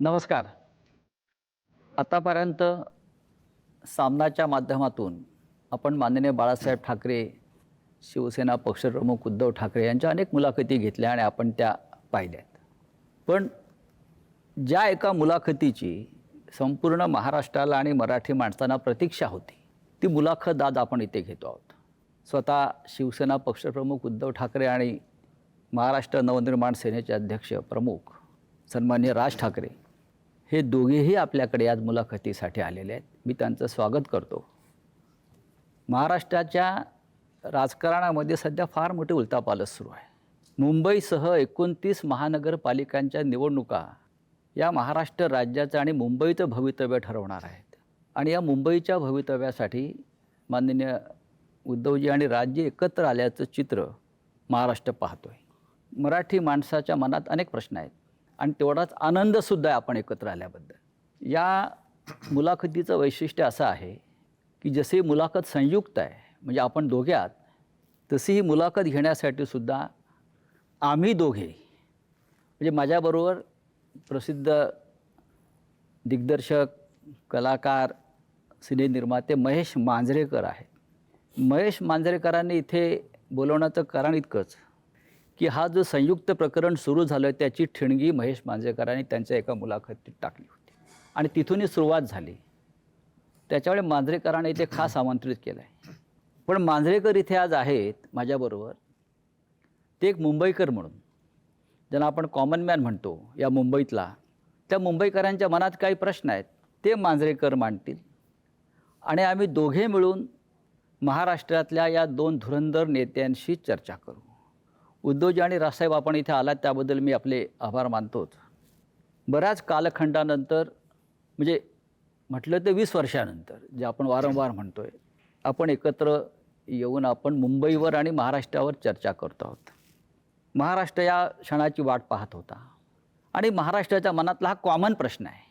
नमस्कार. आतापर्यंत सामनाच्या माध्यमातून आपण माननीय बाळासाहेब ठाकरे, शिवसेना पक्षप्रमुख उद्धव ठाकरे यांच्या अनेक मुलाखती घेतल्या आणि आपण त्या पाहिल्यात. पण ज्या एका मुलाखतीची संपूर्ण महाराष्ट्राला आणि मराठी माणसांना प्रतीक्षा होती, ती मुलाखत आज आपण इथे घेतो आहोत. स्वतः शिवसेना पक्षप्रमुख उद्धव ठाकरे आणि महाराष्ट्र नवनिर्माण सेनेचे अध्यक्ष प्रमुख सन्माननीय राज ठाकरे हे दोघेही आपल्याकडे आज मुलाखतीसाठी आलेले आहेत. मी त्यांचं स्वागत करतो. महाराष्ट्राच्या राजकारणामध्ये सध्या फार मोठी उलथापालथ सुरू आहे. मुंबईसह 29 महानगरपालिकांच्या निवडणुका या महाराष्ट्र राज्याचं आणि मुंबईचं भवितव्य ठरवणार आहेत. आणि या मुंबईच्या भवितव्यासाठी माननीय उद्धवजी आणि राजजी एकत्र आल्याचं चित्र महाराष्ट्र पाहतोय. मराठी माणसाच्या मनात अनेक प्रश्न आहेत आणि तेवढाच आनंदसुद्धा आहे आपण एकत्र आल्याबद्दल. या मुलाखतीचं वैशिष्ट्य असं आहे की जशी मुलाखत संयुक्त आहे, म्हणजे आपण दोघे आहात, तशी ही मुलाखत घेण्यासाठी सुद्धा आम्ही दोघे, म्हणजे माझ्याबरोबर प्रसिद्ध दिग्दर्शक, कलाकार, सिनेनिर्माते महेश मांजरेकर आहेत. महेश मांजरेकरांनी इथे बोलवण्याचं कारण इतकंच की हा जो संयुक्त प्रकरण सुरू झालं त्याची ठिणगी महेश मांजरेकरांनी त्यांच्या एका मुलाखतीत टाकली होती आणि तिथूनही सुरुवात झाली. त्याच्यामुळे मांजरेकरांनी इथे खास आमंत्रित केलं आहे. पण मांजरेकर इथे आज आहेत माझ्याबरोबर. ते एक मुंबईकर म्हणून, ज्यांना आपण कॉमन मॅन म्हणतो या मुंबईतला, त्या मुंबईकरांच्या मनात काही प्रश्न आहेत ते मांजरेकर मांडतील आणि आम्ही दोघे मिळून महाराष्ट्रातल्या या दोन धुरंधर नेत्यांशी चर्चा करू. उद्धवजी आणि राजसाहेब, आपण इथे आलात त्याबद्दल मी आपले आभार मानतोच. बऱ्याच कालखंडानंतर, म्हणजे म्हटलं तर 20 वर्षानंतर, जे आपण वारंवार म्हणतोय, आपण एकत्र येऊन आपण मुंबईवर आणि महाराष्ट्रावर चर्चा करतो आहोत. महाराष्ट्र या क्षणाची वाट पाहत होता आणि महाराष्ट्राच्या मनातला हा कॉमन प्रश्न आहे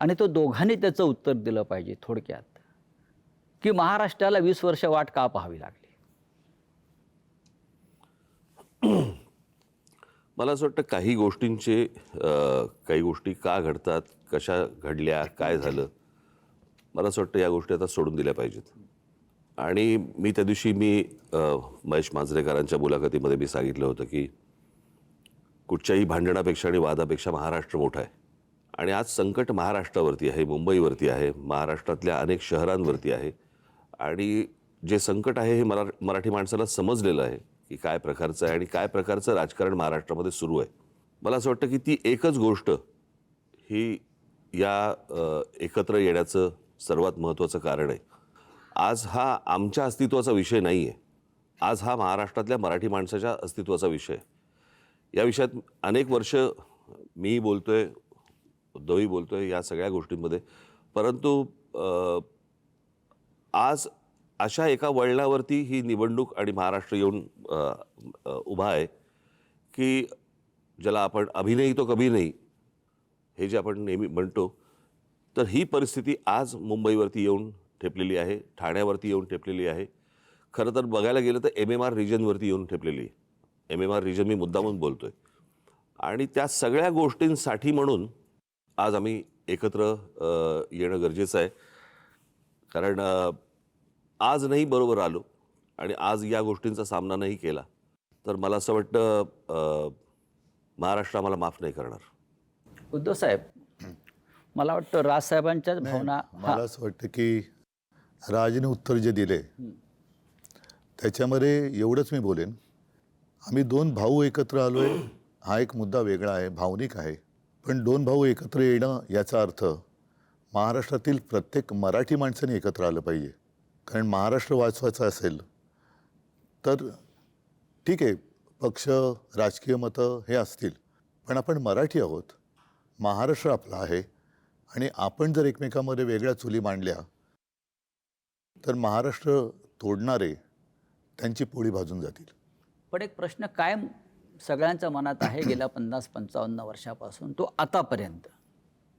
आणि तो दोघांनी त्याचं उत्तर दिलं पाहिजे. थोडक्यात की महाराष्ट्राला 20 वर्ष वाट का पाहावी लागली? मला असं वाटतं काही गोष्टी का घडतात, कशा घडल्या, काय झालं, मला असं वाटतं या गोष्टी आता सोडून दिल्या पाहिजेत. आणि मी त्या दिवशी महेश मांजरेकरांच्या मुलाखतीमध्ये मी सांगितलं होतं की कुठच्याही भांडणापेक्षा आणि वादापेक्षा महाराष्ट्र मोठा आहे आणि आज संकट महाराष्ट्रावरती आहे, मुंबईवरती आहे, महाराष्ट्रातल्या अनेक शहरांवरती आहे. आणि जे संकट आहे हे मराठी माणसाला समजलेलं आहे की काय प्रकारचं आहे आणि काय प्रकारचं राजकारण महाराष्ट्रामध्ये सुरू आहे. मला असं वाटतं की ती एकच गोष्ट ही या एकत्र येण्याचं सर्वात महत्त्वाचं कारण आहे. आज हा आमच्या अस्तित्वाचा विषय नाही आहे, आज हा महाराष्ट्रातल्या मराठी माणसाच्या अस्तित्वाचा विषय आहे. या विषयात अनेक वर्ष मी बोलतोय, उद्धवही बोलतोय या सगळ्या गोष्टींमध्ये, परंतु आज अशा एका वळणावरती ही निवडणूक आणि महाराष्ट्र येऊन उभा आहे की ज्याला आपण अभी नहीं तो कभी नहीं हे जे आपण नेहमी म्हणतो, तर ही परिस्थिती आज मुंबईवरती येऊन ठेपलेली आहे, ठाण्यावरती येऊन ठेपलेली आहे. खरं तर बघायला गेलं तर MMR रिजनवरती येऊन ठेपलेली आहे. MMR रिजन मी मुद्दामून बोलतोय. आणि त्या सगळ्या गोष्टींसाठी म्हणून आज आम्ही एकत्र येणं गरजेचं आहे. कारण आज नाही बरोबर आलो आणि आज या गोष्टींचा सामना नाही केला तर मला असं वाटतं महाराष्ट्र आम्हाला माफ नाही करणार. उद्धव साहेब, मला वाटतं राजसाहेबांच्याच भावना. मला असं वाटतं की राजने उत्तर जे दिले त्याच्यामध्ये एवढंच मी बोलेन, आम्ही दोन भाऊ एकत्र आलो आहे हा एक मुद्दा वेगळा आहे, भावनिक आहे. पण दोन भाऊ एकत्र येणं याचा अर्थ महाराष्ट्रातील प्रत्येक मराठी माणसाने एकत्र आलं पाहिजे. कारण महाराष्ट्र वाचवायचा असेल तर ठीक आहे, पक्ष, राजकीय मतं हे असतील, पण आपण मराठी आहोत, महाराष्ट्र आपला आहे आणि आपण जर एकमेकांमध्ये वेगळ्या चुली मांडल्या तर महाराष्ट्र तोडणारे त्यांची पोळी भाजून जातील. पण एक प्रश्न कायम सगळ्यांच्या मनात आहे गेल्या 50-55 वर्षापासून, तो आतापर्यंत.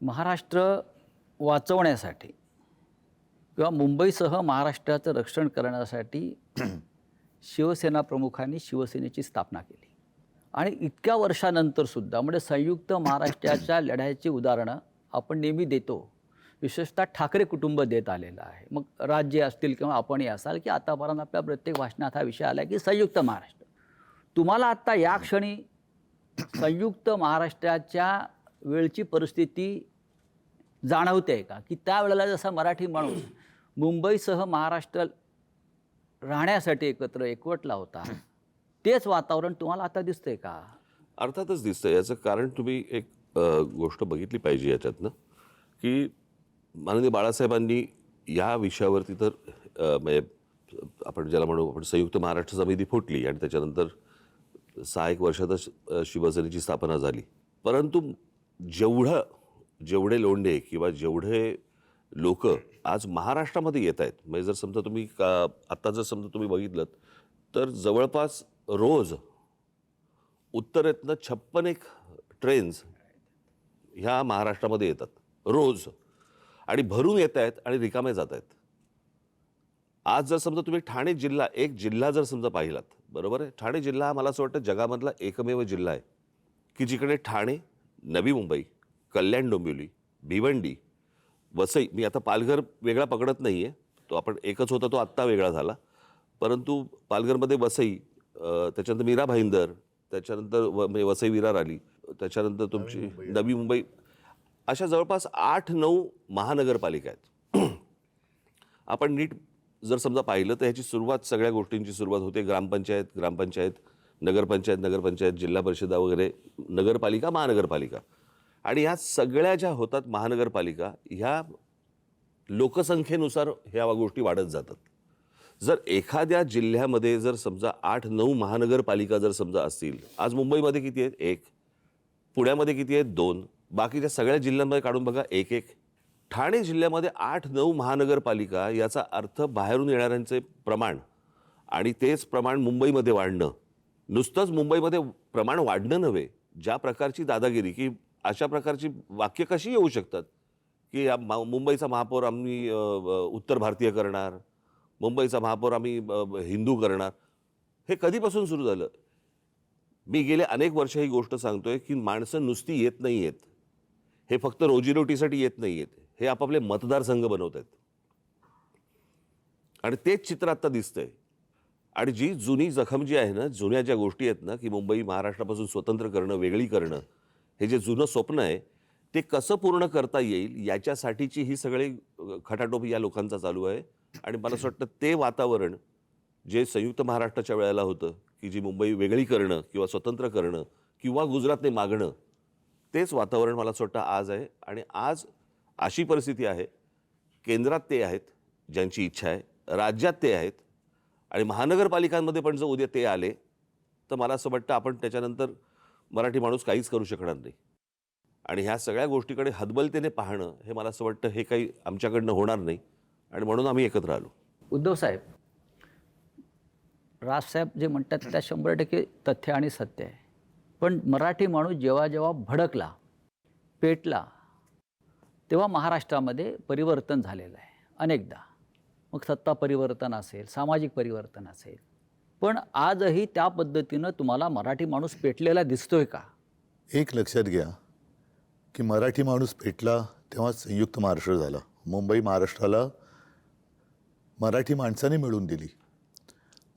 महाराष्ट्र वाचवण्यासाठी किंवा मुंबईसह महाराष्ट्राचं रक्षण करण्यासाठी शिवसेना प्रमुखांनी शिवसेनेची स्थापना केली आणि इतक्या वर्षानंतर सुद्धा म्हणजे संयुक्त महाराष्ट्राच्या लढ्याची उदाहरणं आपण नेहमी देतो. विशेषतः ठाकरे कुटुंब देत आलेलं आहे. मग राज्य असतील किंवा आपणही असाल की आतापर्यंत आपल्या प्रत्येक भाषणात हा विषय आला की संयुक्त महाराष्ट्र. तुम्हाला आत्ता या क्षणी संयुक्त महाराष्ट्राच्या वेळची परिस्थिती जाणवते का? की त्यावेळेला जसा मराठी माणूस मुंबईसह महाराष्ट्र राहण्यासाठी एकवटला होता, तेच वातावरण तुम्हाला आता दिसतंय का? अर्थातच दिसतं. याचं कारण तुम्ही एक गोष्ट बघितली पाहिजे याच्यातनं, की माननीय बाळासाहेबांनी या विषयावरती तर म्हणजे आपण ज्याला म्हणू आपण संयुक्त महाराष्ट्र समिती फुटली आणि त्याच्यानंतर 6-1 वर्षातच शिवसेनेची स्थापना झाली. परंतु जेवढे लोंढे किंवा जेवढे लोक आज महाराष्ट्रामध्ये येत आहेत, म्हणजे जर समजा तुम्ही आत्ता जर समजा तुम्ही बघितलं तर जवळपास रोज उत्तरेतनं 56 ट्रेन्स ह्या महाराष्ट्रामध्ये येतात रोज, आणि भरून येत आहेत आणि रिकामे जात आहेत. आज जर समजा तुम्ही ठाणे जिल्हा, एक जिल्हा जर समजा पाहिलात, बरोबर आहे, ठाणे जिल्हा हा मला असं वाटतं जगामधला एकमेव जिल्हा आहे की जिकडे ठाणे, नवी मुंबई, कल्याण डोंबिवली, भिवंडी, वसई, मी आता पालघर वेगळा पकडत नाही आहे, तो आपण एकच होता, तो आत्ता वेगळा झाला, परंतु पालघरमध्ये वसई, त्याच्यानंतर मीरा भाईंदर, त्याच्यानंतर म्हणजे वसई विरार आली, त्याच्यानंतर तुमची नवी मुंबई, अशा जवळपास 8-9 महानगरपालिका आहेत. आपण नीट जर समजा पाहिलं तर ह्याची सुरुवात, सगळ्या गोष्टींची सुरुवात होते ग्रामपंचायत, नगरपंचायत, जिल्हा परिषदा वगैरे, नगरपालिका, महानगरपालिका, आणि ह्या सगळ्या ज्या होतात महानगरपालिका, ह्या लोकसंख्येनुसार ह्या गोष्टी वाढत जातात. जर एखाद्या जिल्ह्यामध्ये जर समजा 8-9 महानगरपालिका जर समजा असतील, आज मुंबईमध्ये किती आहेत? 1. पुण्यामध्ये किती आहेत? 2. बाकीच्या सगळ्या जिल्ह्यांमध्ये काढून बघा 1-1. ठाणे जिल्ह्यामध्ये 8-9 महानगरपालिका, याचा अर्थ बाहेरून येणाऱ्यांचे प्रमाण आणि तेच प्रमाण मुंबईमध्ये वाढणं, नुसतंच मुंबईमध्ये प्रमाण वाढणं नव्हे, ज्या प्रकारची दादागिरी, की अशा प्रकारची वाक्य कशी येऊ शकतात की मुंबईचा महापौर आम्ही उत्तर भारतीय करणार, मुंबईचा महापौर आम्ही हिंदू करणार. हे कधीपासून सुरू झालं? मी गेले अनेक वर्ष ही गोष्ट सांगतोय की माणसं नुसती येत नाही आहेत, हे फक्त रोजीरोटीसाठी येत नाही आहेत, हे आपापले मतदारसंघ बनवत आहेत, आणि तेच चित्र आता दिसतंय. आणि जी जुनी जखम जी आहे ना, जुन्या ज्या गोष्टी आहेत ना, की मुंबई महाराष्ट्रापासून स्वतंत्र करणं, वेगळी करणं, हे जे जुनं स्वप्न आहे ते कसं पूर्ण करता येईल याच्यासाठीची ही सगळी खटाटोप या लोकांचा चालू आहे. आणि मला असं वाटतं ते वातावरण जे संयुक्त महाराष्ट्राच्या वेळेला होतं, की जी मुंबई वेगळी करणं किंवा स्वतंत्र करणं किंवा गुजरातने मागणं, तेच वातावरण मला असं वाटतं आज आहे. आणि आज अशी परिस्थिती आहे, केंद्रात ते आहेत ज्यांची इच्छा आहे, राज्यात ते आहेत, आणि महानगरपालिकांमध्ये पण जर उद्या ते आले तर मला असं वाटतं आपण त्याच्यानंतर मराठी माणूस काहीच करू शकणार नाही. आणि ह्या सगळ्या गोष्टीकडे हतबलतेने पाहणं, हे मला असं वाटतं हे काही आमच्याकडनं होणार नाही, आणि म्हणून आम्ही एकत्र आलो. उद्धव साहेब, राजसाहेब जे म्हणतात त्या 100% तथ्य आणि सत्य आहे. पण मराठी माणूस जेव्हा जेव्हा भडकला, पेटला, तेव्हा महाराष्ट्रामध्ये परिवर्तन झालेलं आहे अनेकदा. मग सत्ता परिवर्तन असेल, सामाजिक परिवर्तन असेल, पण आजही त्या पद्धतीनं तुम्हाला मराठी माणूस पेटलेला दिसतोय का? एक लक्षात घ्या की मराठी माणूस पेटला तेव्हा संयुक्त महाराष्ट्र झाला. मुंबई महाराष्ट्राला मराठी माणसाने मिळून दिली.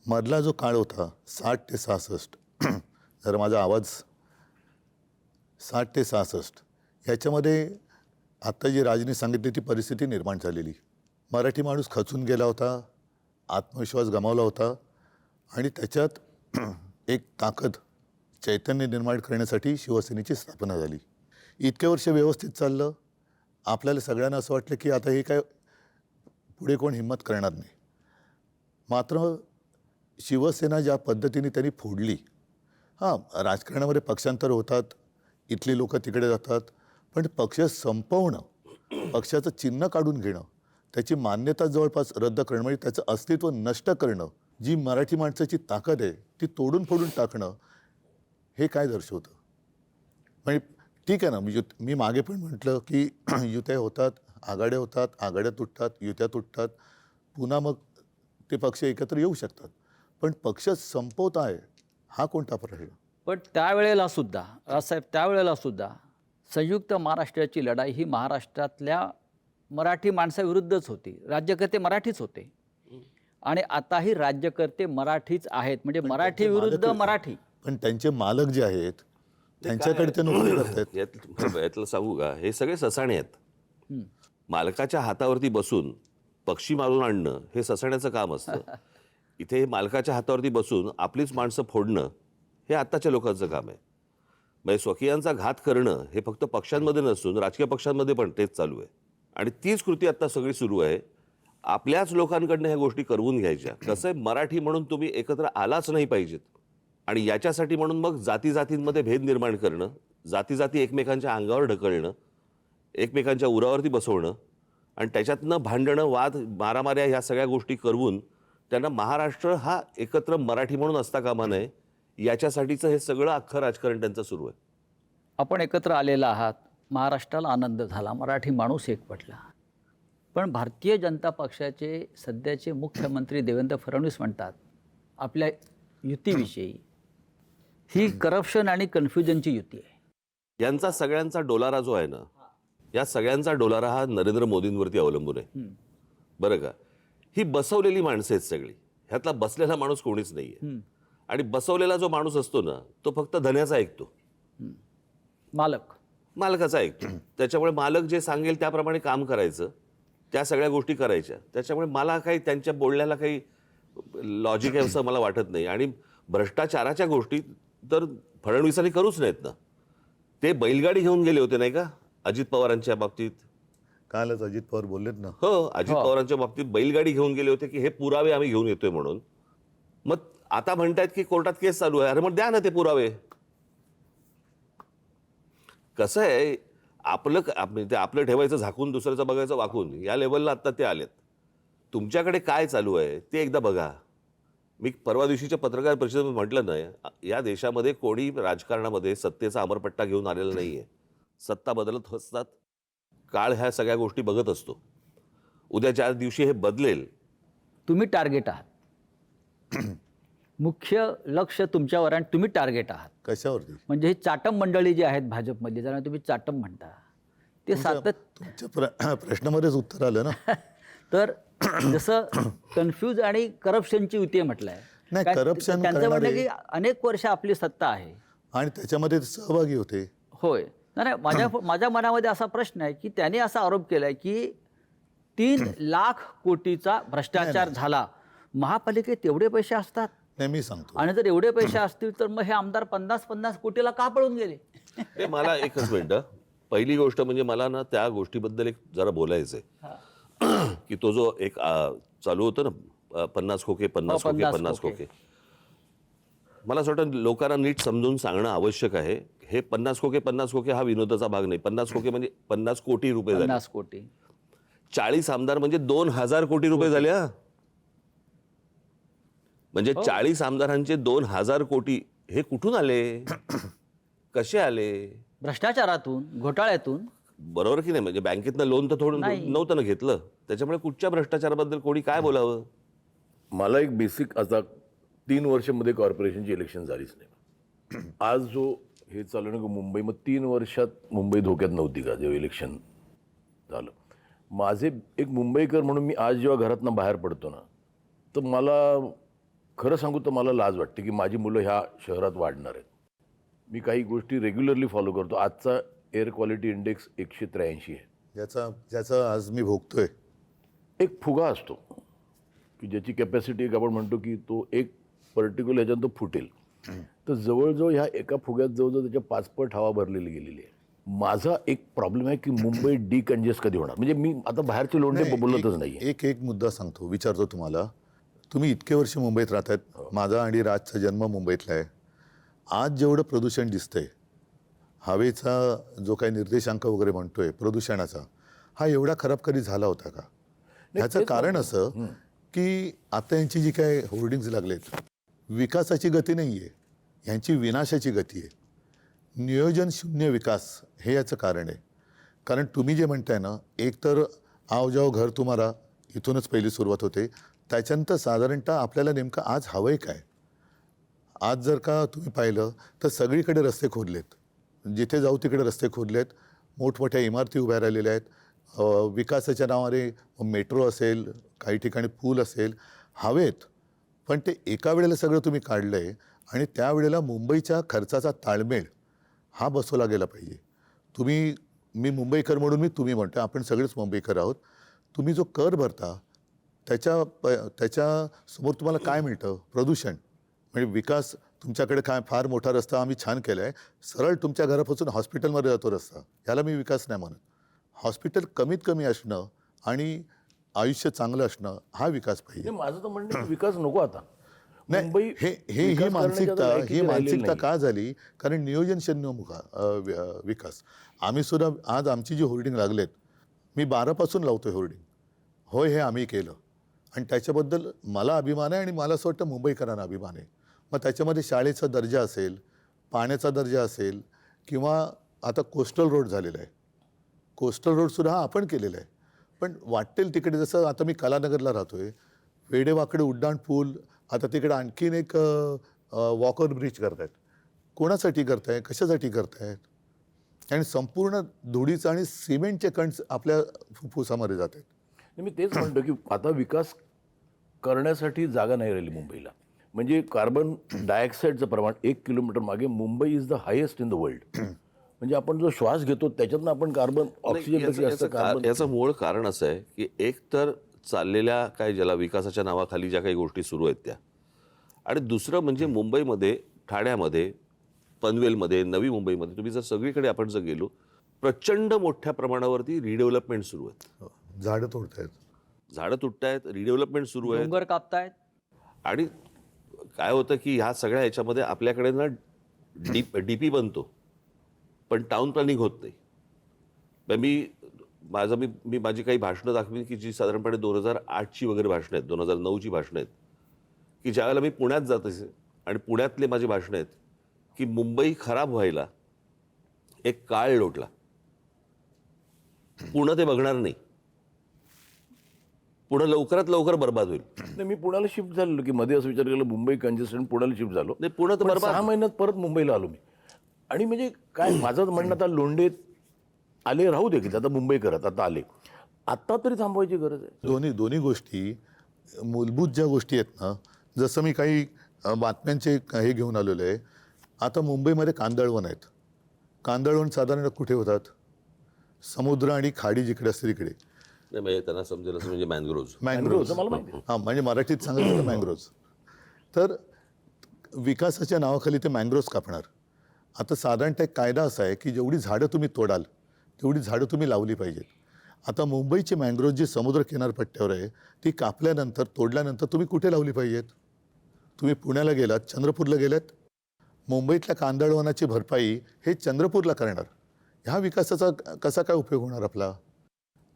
मधला जो काळ होता 60 ते 66, जर माझा आवाज 60 ते 66, याच्यामध्ये आत्ता जी राजनी सांगितली ती परिस्थिती निर्माण झालेली. मराठी माणूस खचून गेला होता, आत्मविश्वास गमावला होता, आणि त्याच्यात एक ताकद, चैतन्य निर्माण करण्यासाठी शिवसेनेची स्थापना झाली. इतके वर्ष व्यवस्थित चाललं. आपल्याला सगळ्यांना असं वाटलं की आता हे काय पुढे कोण हिंमत करणार नाही. मात्र शिवसेना ज्या पद्धतीने त्यांनी फोडली, राजकारणामध्ये पक्षांतर होतात, इथली लोक तिकडे जातात, पण पक्ष संपवणं, पक्षाचं चिन्ह काढून घेणं, त्याची मान्यता जवळपास रद्द करणं, म्हणजे त्याचं अस्तित्व नष्ट करणं, जी मराठी माणसाची ताकद आहे ती तोडून फोडून टाकणं, हे काय दर्शवतं? म्हणजे ठीक आहे ना, मी मागे पण म्हटलं की युत्या होतात, आघाड्या होतात, आघाड्या तुटतात, युत्या तुटतात, पुन्हा मग ते पक्ष एकत्र येऊ शकतात, पण पक्ष संपवत आहे हा कोणता प्रश्न? पण त्यावेळेला सुद्धा राजसाहेब त्यावेळेला सुद्धा संयुक्त महाराष्ट्राची लढाई ही महाराष्ट्रातल्या मराठी माणसाविरुद्धच होती. राज्यकर्ते मराठीच होते आणि आताही राज्यकर्ते मराठीच आहेत. म्हणजे मराठी विरुद्ध मराठी. पण त्यांचे मालक जे आहेत त्यांच्याकडे ते नोकरी करतायत. यातलं सांगू का, हे सगळे ससाणे आहेत. मालकाच्या हातावरती बसून पक्षी मारून आणणं हे ससाण्याचं काम असतं. इथे मालकाच्या हातावरती बसून आपलीच माणसं फोडणं हे आत्ताच्या लोकांचं काम आहे. म्हणजे स्वकीयांचा घात करणं हे फक्त पक्षांमध्ये नसून राजकीय पक्षांमध्ये पण तेच चालू आहे. आणि तीच कृती आता सगळी सुरू आहे. आपल्याच लोकांकडनं ह्या गोष्टी करवून घ्यायच्या. कसं आहे, मराठी म्हणून तुम्ही एकत्र आलाच नाही पाहिजेत. आणि याच्यासाठी म्हणून मग जाती जातींमध्ये भेद निर्माण करणं, जाती जाती एकमेकांच्या अंगावर ढकलणं, एकमेकांच्या उरावरती बसवणं आणि त्याच्यातनं भांडणं, वाद, मारामाऱ्या ह्या सगळ्या गोष्टी करवून त्यांना महाराष्ट्र हा एकत्र मराठी म्हणून असता कामा नये, याच्यासाठीचं हे सगळं अख्खं राजकारण त्यांचं सुरू आहे. आपण एकत्र आलेला आहात, महाराष्ट्राला आनंद झाला, मराठी माणूस एकवटला. पण भारतीय जनता पक्षाचे सध्याचे मुख्यमंत्री देवेंद्र फडणवीस म्हणतात आपल्या युतीविषयी, ही करप्शन आणि कन्फ्युजनची युती आहे. यांचा सगळ्यांचा डोलारा जो आहे ना, या सगळ्यांचा डोलारा हा नरेंद्र मोदींवरती अवलंबून आहे. बरं का, ही बसवलेली माणसं आहेत सगळी. ह्यातला बसलेला माणूस कोणीच नाही आहे. आणि बसवलेला जो माणूस असतो ना, तो फक्त धन्याचा ऐकतो, मालकाचा ऐकतो. त्याच्यामुळे मालक जे सांगेल त्याप्रमाणे काम करायचं, त्या सगळ्या गोष्टी करायच्या. त्याच्यामुळे मला काही त्यांच्या बोलण्याला काही लॉजिक आहे असं मला वाटत नाही. आणि भ्रष्टाचाराच्या गोष्टी तर फडणवीसांनी करूच नाहीत ना. ते बैलगाडी घेऊन गेले होते नाही का अजित पवारांच्या बाबतीत. कालच अजित पवार बोललेत ना. हो, अजित पवारांच्या बाबतीत बैलगाडी घेऊन गेले होते की हे पुरावे आम्ही घेऊन येतोय म्हणून. मग आता म्हणतायत की कोर्टात केस चालू आहे. अरे मग द्या ना ते पुरावे. कसं आहे, आपलं ठेवायचं झाकून, दुसऱ्याचं बघायचं वाकून, या लेवलला आता ते आलेत. तुमच्याकडे काय चालू आहे ते एकदा बघा. मी परवा दिवशीच्या पत्रकार परिषदेमध्ये म्हटलं ना, या देशामध्ये कोणी राजकारणामध्ये सत्तेचा अमरपट्टा घेऊन आलेला नाहीये. सत्ता बदलत असतात, काळ ह्या सगळ्या गोष्टी बघत असतो. उद्या ज्या दिवशी हे बदलेल, तुम्ही टार्गेट आहात. मुख्य लक्ष तुमच्यावर आणि तुम्ही टार्गेट आहात. कशावरती? म्हणजे ही चाटम मंडळी जी आहेत भाजपमध्ये, ज्यांना तुम्ही चाटम म्हणता, ते तुमच्या प्रश्नामध्येच उत्तर आलं ना. तर जसं कन्फ्यूज आणि करप्शनची युती म्हटलंय. नाही, करप्शन त्यांचं म्हणणं करणारे- की अनेक वर्ष आपली सत्ता आहे. आणि त्याच्यामध्ये ते सहभागी होते. होय. नाही, माझ्या मनामध्ये असा प्रश्न आहे की त्याने असा आरोप केलाय की 3 लाख कोटीचा भ्रष्टाचार झाला. महापालिकेत एवढे पैसे असतात नाही, मी सांगतो. आणि जर एवढे पैसे असतील तर मग हे आमदार 50-50 कोटीला का पळून गेले? हे मला एकच मिनिटं. पहिली गोष्ट म्हणजे मला ना त्या गोष्टीबद्दल एक जरा बोलायचं आहे की तो जो एक चालू होतं ना, 50 खोके 50 खोके 50 खोके. मला असं वाटतं लोकांना नीट समजून सांगणं आवश्यक आहे. हे 50 खोके हा विनोदाचा भाग नाही. 50 खोके म्हणजे 50 कोटी रुपये झाले. 50 कोटी. 40 आमदार म्हणजे 2000 कोटी रुपये झाले. हा म्हणजे 40 आमदारांचे 2000 कोटी हे कुठून आले, कसे आले? भ्रष्टाचारातून, घोटाळ्यातून. बरोबर की नाही? म्हणजे बँकेतनं लोन तर थोडं नव्हतं ना घेतलं. त्याच्यामुळे कुठच्या भ्रष्टाचाराबद्दल कोणी काय बोलावं? मला एक बेसिक, आता 3 वर्षामध्ये कॉर्पोरेशनची इलेक्शन झालीच नाही. आज जो हे चालू ना मुंबई, मग 3 वर्षात मुंबई धोक्यात नव्हती का जेव्हा इलेक्शन झालं? माझे एक मुंबईकर म्हणून मी आज जेव्हा घरातनं बाहेर पडतो ना, तर मला खरं सांगू तर मला लाज वाटते की माझी मुलं ह्या शहरात वाढणार आहेत. मी काही गोष्टी रेग्युलरली फॉलो करतो. आजचा एअर क्वालिटी इंडेक्स 183 आहे, ज्याचा आज मी भोगतोय. एक फुगा असतो की ज्याची कॅपॅसिटी एक आपण म्हणतो की तो एक पर्टिक्युलर ह्याच्यात तो फुटेल. तर जवळजवळ ह्या एका फुग्यात जवळजवळ त्याच्या 5 पट हवा भरलेली गेलेली आहे. माझा एक प्रॉब्लेम आहे की मुंबई डिकंजेस्ट कधी होणार? म्हणजे मी आता बाहेरचे लोंढे बोलतच नाही. एक मुद्दा सांगतो, विचारतो तुम्हाला. तुम्ही इतके वर्ष मुंबईत राहतायत. माझा आणि राजचा जन्म मुंबईतला आहे. आज जेवढं प्रदूषण दिसतंय, हवेचा जो काही निर्देशांक वगैरे म्हणतोय प्रदूषणाचा, हा एवढा खराब कधी झाला होता का? ह्याचं कारण असं की आता यांची जी काय होर्डिंग्ज लागलेत, विकासाची गती नाही आहे, ह्यांची विनाशाची गती आहे. नियोजन शून्य विकास हे याचं कारण आहे. कारण तुम्ही जे म्हणताय ना, एक तर आओ जाओ घर तुम्हाला, इथूनच पहिली सुरुवात होते. त्याच्यानंतर साधारणतः आपल्याला नेमकं आज हवंय काय? आज जर का तुम्ही पाहिलं तर सगळीकडे रस्ते खोदलेत, जिथे जाऊ तिकडे रस्ते खोदलेत, मोठमोठ्या इमारती उभ्या राहिलेल्या आहेत. विकासाच्या नावाने मेट्रो असेल, काही ठिकाणी पूल असेल, हवेत. पण ते एका वेळेला सगळं तुम्ही काढलं आहे आणि त्यावेळेला मुंबईच्या खर्चाचा ताळमेळ हा बसवला गेला पाहिजे. मी मुंबईकर म्हणून मी तुम्ही म्हणतो, आपण सगळेच मुंबईकर आहोत. तुम्ही जो कर भरता त्याच्यासमोर तुम्हाला काय मिळतं? प्रदूषण. म्हणजे विकास तुमच्याकडे काय फार मोठा रस्ता आम्ही छान केला आहे, सरळ तुमच्या घरापासून हॉस्पिटलमध्ये जातो रस्ता, याला मी विकास नाही म्हणत. हॉस्पिटल कमीत कमी असणं आणि आयुष्य चांगलं असणं हा विकास पाहिजे. माझं तर म्हणणं आहे, विकास नको आता. नाही, मुंबई ही विकास मानसिकता करण्याच्या लायकीची ही राहिलेली मानसिकता नाही. का झाली? कारण नियोजनशून्य विकास. आम्ही सुद्धा आज आमची जी होर्डिंग लागलेत, मी 12पासून लावतोय होर्डिंग. होय, हे आम्ही केलं आणि त्याच्याबद्दल मला अभिमान आहे आणि मला असं वाटतं मुंबईकरांना अभिमान आहे. मग त्याच्यामध्ये शाळेचा दर्जा असेल, पाण्याचा दर्जा असेल, किंवा आता कोस्टल रोड झालेला आहे. कोस्टल रोडसुद्धा हा आपण केलेला आहे. पण वाटेल तिकडे, जसं आता मी कलानगरला राहतोय, वेडेवाकडे उड्डाण पूल, आता तिकडे आणखीन एक वॉकर ब्रिज करतायत. कोणासाठी करताय, कशासाठी करतायत? आणि संपूर्ण धुळीचं आणि सिमेंटचे कण आपल्या फुफ्फुसामध्ये जात आहेत. मी तेच म्हणतो की आता विकास करण्यासाठी जागा नाही राहिली मुंबईला. म्हणजे कार्बन डायऑक्साईडचं प्रमाण 1 किलोमीटर मागे Mumbai is the highest in the world. म्हणजे आपण जो श्वास घेतो त्याच्यातनं आपण कार्बन ऑक्सिजन याचं मूळ कारण असं आहे की एक तर चाललेल्या काय ज्याला विकासाच्या नावाखाली ज्या काही गोष्टी सुरू आहेत त्या, आणि दुसरं म्हणजे मुंबईमध्ये, ठाण्यामध्ये, पनवेलमध्ये, नवी मुंबईमध्ये तुम्ही जर सगळीकडे आपण जर गेलो, प्रचंड मोठ्या प्रमाणावरती रिडेव्हलपमेंट सुरू आहेत. झाडं तोडतायत, झाडं तुटतायत, रिडेव्हलपमेंट सुरू आहे. डोंगर कापतायत. आणि काय होतं की ह्या सगळ्या ह्याच्यामध्ये आपल्याकडे ना डीपी बनतो पण टाउन प्लॅनिंग होत नाही. मी माझी काही भाषणं दाखवीन की जी साधारणपणे 2008ची वगैरे भाषणं आहेत, 2009ची भाषणं आहेत, की ज्यावेळेला मी पुण्यात जात असे आणि पुण्यातले माझी भाषणं आहेत की मुंबई खराब व्हायला एक काळ लोटला, पुणे ते बघणार नाही, पुणे लवकरात लवकर बर्बाद होईल. नाही, मी पुण्याला शिफ्ट झालेलो की मध्ये असं विचार केला मुंबई कंजेस्टेड, पुण्याला शिफ्ट झालो. नाही, पुणे तर पण बर्बाद. 6 महिन्यात परत मुंबईला आलो मी. आणि म्हणजे काय माझं म्हणणं, आता लोंढे आले राहू दे की आता मुंबई करत आता आले, आता तरी थांबवायची गरज आहे. दोन्ही गोष्टी मूलभूत ज्या गोष्टी आहेत ना, जसं मी काही बातम्यांचे हे घेऊन आलेलो आहे. आता मुंबईमध्ये कांदळवन आहेत. कांदळवन साधारण कुठे होतात? समुद्र आणि खाडी जिकडे असते तिकडे. नाही, म्हणजे त्यांना समजेल असं म्हणजे मँग्रोव्ज. मँग्रोव्ज मला माहिती आहे. हां, म्हणजे मराठीत सांगायचं तर मँग्रोव्ज. तर विकासाच्या नावाखाली ते मँग्रोव्ज कापणार. आता साधारणतः एक कायदा असा आहे की जेवढी झाडं तुम्ही तोडाल तेवढी झाडं तुम्ही लावली पाहिजेत. आता मुंबईची मँग्रोव्ज जी समुद्र किनारपट्ट्यावर आहे ती कापल्यानंतर, तोडल्यानंतर तुम्ही कुठे लावली पाहिजेत? तुम्ही पुण्याला गेलात, चंद्रपूरला गेलात, मुंबईतल्या कांदळवनाची भरपाई हे चंद्रपूरला करणार. ह्या विकासाचा कसा काय उपयोग होणार आपला?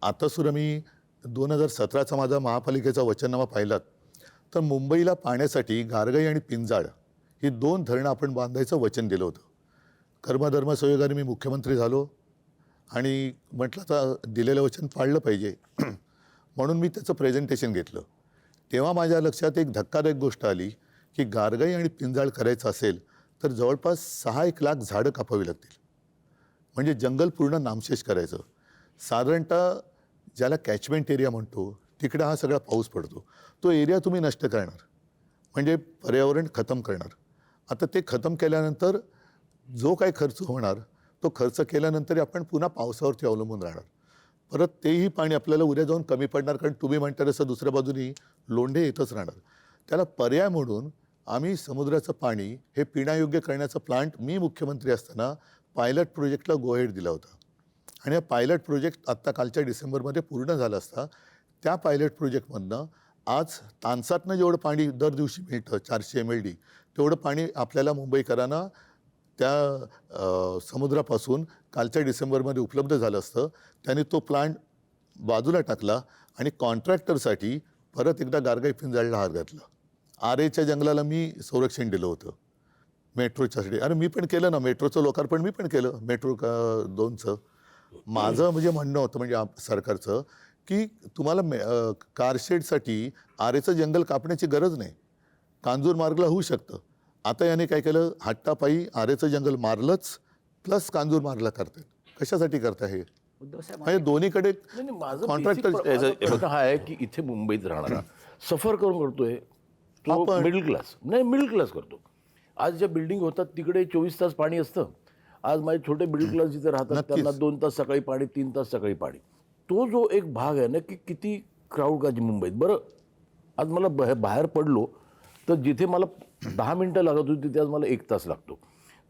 आता सुद्धा मी 2017चा माझा महापालिकेचा वचननामा पाहिलात तर मुंबईला पाण्यासाठी गारगाई आणि पिंजाळ ही 2 धरणं आपण बांधायचं वचन दिलं होतं. कर्मधर्मसंयोगाने मी मुख्यमंत्री झालो आणि म्हटलं आता दिलेलं वचन पाळलं पाहिजे म्हणून मी त्याचं प्रेझेंटेशन घेतलं. तेव्हा माझ्या लक्षात एक धक्कादायक गोष्ट आली की गारगाई आणि पिंजाळ करायचं असेल तर जवळपास 6-1 लाख झाडं कापावी लागतील. म्हणजे जंगल पूर्ण नामशेष करायचं. साधारणतः ज्याला कॅचमेंट एरिया म्हणतो तिकडे हा सगळा पाऊस पडतो, तो एरिया तुम्ही नष्ट करणार म्हणजे पर्यावरण खतम करणार. आता ते खतम केल्यानंतर जो काही खर्च होणार तो खर्च केल्यानंतर आपण पुन्हा पावसावरती अवलंबून राहणार. परत तेही पाणी आपल्याला उद्या जाऊन कमी पडणार, कारण तुम्ही म्हणता तसं दुसऱ्या बाजूनी लोंढे येतच राहणार. त्याला पर्याय म्हणून आम्ही समुद्राचं पाणी हे पिण्यायोग्य करण्याचा प्लांट मी मुख्यमंत्री असताना पायलट प्रोजेक्टला गो हेड दिला होता. आणि हा पायलट प्रोजेक्ट आत्ता कालच्या डिसेंबरमध्ये पूर्ण झाला असता. त्या पायलट प्रोजेक्टमधनं आज तानसातनं जेवढं पाणी दर दिवशी मिळतं 400 MLD, तेवढं पाणी आपल्याला मुंबईकरांना त्या समुद्रापासून कालच्या डिसेंबरमध्ये उपलब्ध झालं असतं. त्यांनी तो प्लांट बाजूला टाकला आणि कॉन्ट्रॅक्टरसाठी परत एकदा गारगाई पिंजाळला हार घातला. आरेच्या जंगलाला मी संरक्षण दिलं होतं मेट्रोच्यासाठी. अरे मी पण केलं ना, मेट्रोचं लोकार्पण मी पण केलं, मेट्रो 2चं. माझं म्हणजे म्हणणं होतं म्हणजे सरकारचं की तुम्हाला कारशेडसाठी आरेचं जंगल कापण्याची गरज नाही. कांजूर मार्गला होऊ शकतं. आता याने काय केलं, हट्टापायी आरेचं जंगल मारलंच प्लस कांजूर मारला करतायत. कशासाठी करताय हे? उद्धव साहेब म्हणजे दोन्हीकडे नाही, नाही, माझं कॉन्ट्रॅक्टर माझा प्रश्न हा आहे की इथे मुंबईत राहणारा सफर करून करतोय तो आपण- मिडल क्लास, नाही मिडल क्लास करतो. आज ज्या बिल्डिंग होतात तिकडे 24 तास पाणी असतं. आज माझे छोटे मिडल क्लास जिथे राहतात नक्कीच. त्यांना 2 तास सकाळी पाणी, 3 तास सकाळी पाणी. तो जो एक भाग आहे ना की किती क्राऊड का मुंबईत. बरं आज मला बाहेर पडलो तर जिथे मला 10 मिनिटं लागत होती तिथे आज मला 1 तास लागतो.